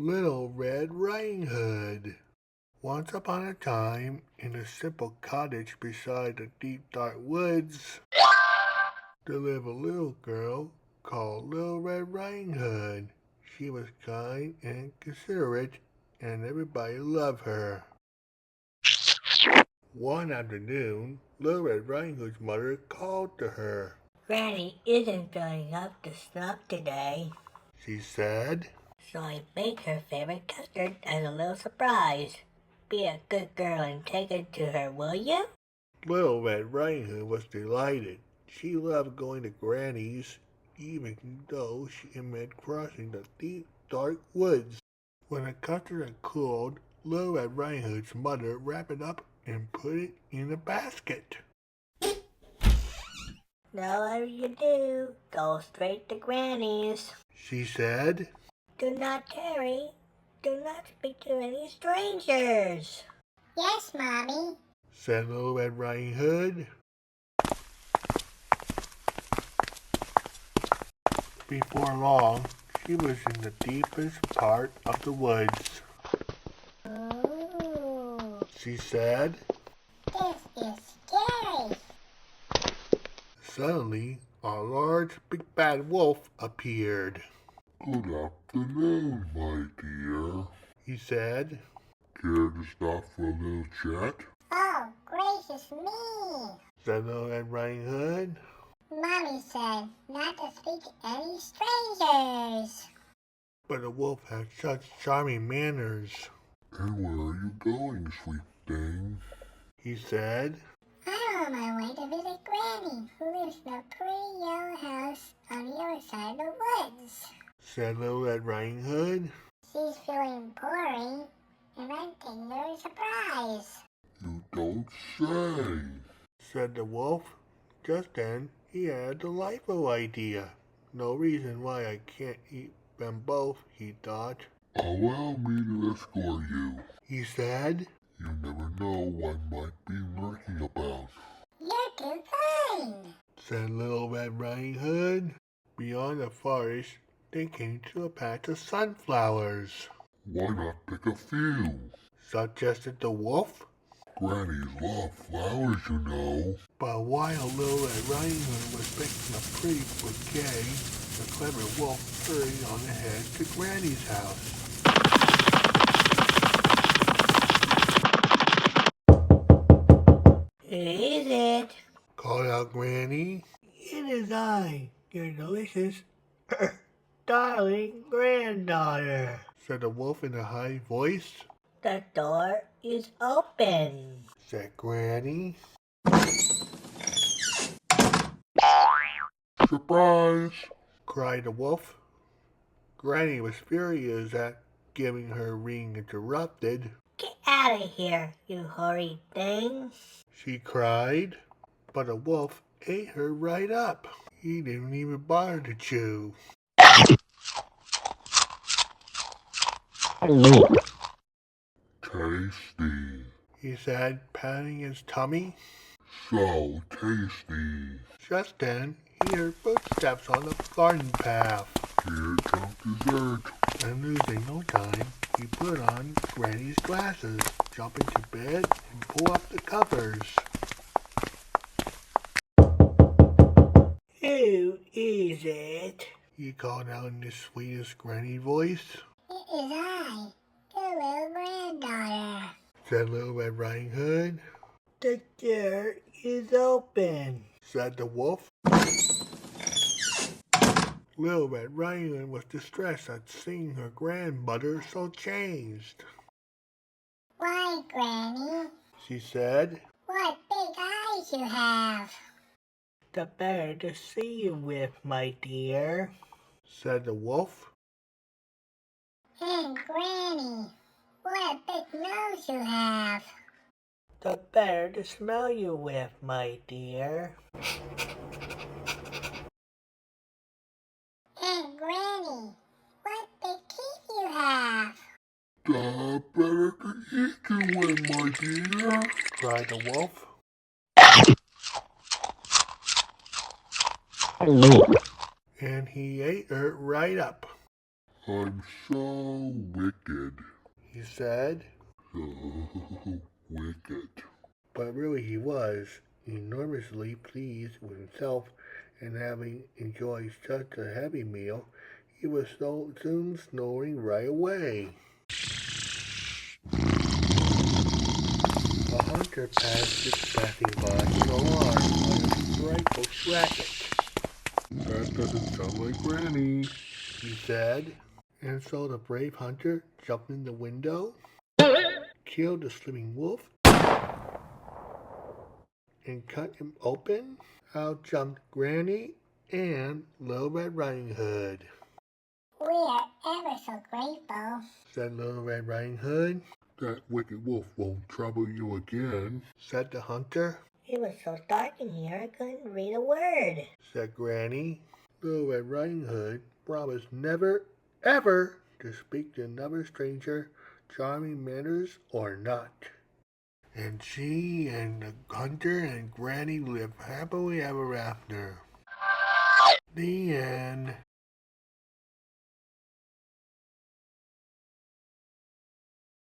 Little Red Riding Hood. Once upon a time, in a simple cottage beside the deep dark woods, there lived a little girl called Little Red Riding Hood. She was kind and considerate, and everybody loved her. One afternoon, Little Red Riding Hood's mother called to her. Granny isn't feeling up to snuff today, She said, so I baked her favorite custard as a little surprise. Be a good girl and take it to her, will you? Little Red Riding Hood was delighted. She loved going to Granny's, even though she meant crossing the deep, dark woods. When the custard had cooled, Little Red Riding Hood's mother wrapped it up and put it in a basket. Whatever you do, go straight to Granny's. She said, Do not tarry. Do not speak to any strangers. Yes, Mommy, said Little Red Riding Hood. Before long, she was in the deepest part of the woods. Ooh, She said. this is scary. Suddenly, a large, big bad wolf appeared. Good afternoon, my dear. He said. Care to stop for a little chat? Oh, gracious me. Said Little Red Riding Hood. Mommy said not to speak to any strangers. But the wolf had such charming manners. And where are you going, sweet thing? He said. I'm on my way to visit Granny, who lives in a pretty yellow house on the other side of the woods. Said Little Red Riding Hood. She's feeling poorly, and I'm taking her a surprise. You don't say. Said the wolf. Just then, he had a delightful idea. No reason why I can't eat them both, he thought. Allow me to escort you. He said. You never know what might be lurking about. You're too kind. Said Little Red Riding Hood. Beyond the forest, they came to a patch of sunflowers. Why not pick a few? Suggested the wolf. Grannies love flowers, you know. But while Little Red Riding Hood was picking a pretty bouquet, the clever wolf hurried on ahead to Granny's house. Who is it? Called out Granny. It is I, your delicious, darling granddaughter, said the wolf in a high voice. The door is open. Said Granny. Surprise! Cried the wolf. Granny was furious at getting her ring interrupted. Get out of here, you horrid thing. She cried, but the wolf ate her right up. He didn't even bother to chew. Tasty. He said, patting his tummy. So tasty. Just then, he heard footsteps on the garden path. Here comes dessert. And losing no time, he put on Granny's glasses, jump into bed, and pull up the covers. Who is it? He called out in the sweetest Granny voice. It is I, your little granddaughter. Said Little Red Riding Hood. The door is open. Said the wolf. Little Red Riding Hood was distressed at seeing her grandmother so changed. Why, Granny? She said. What big eyes you have. The better to see you with, my dear. Said the wolf. And Granny, what a big nose you have. The better to smell you with, my dear. And Granny, what big teeth you have. The better to eat you with, my dear. Cried the wolf. And he ate her right up. I'm so wicked he said. So wicked. But really he was enormously pleased with himself, and having enjoyed such a heavy meal, he was soon snoring right away. A hunter passing by in alarm on his rifle racket. That doesn't sound like Granny. He said, and so the brave hunter jumped in the window, killed the sleeping wolf, and cut him open. Out jumped Granny and Little Red Riding Hood. We are ever so grateful. Said Little Red Riding Hood. That wicked wolf won't trouble you again. Said the hunter. It was so dark in here I couldn't read a word. Said Granny. Little Red Riding Hood promised never, ever to speak to another stranger, charming manners or not. And she and the hunter and Granny lived happily ever after. The end.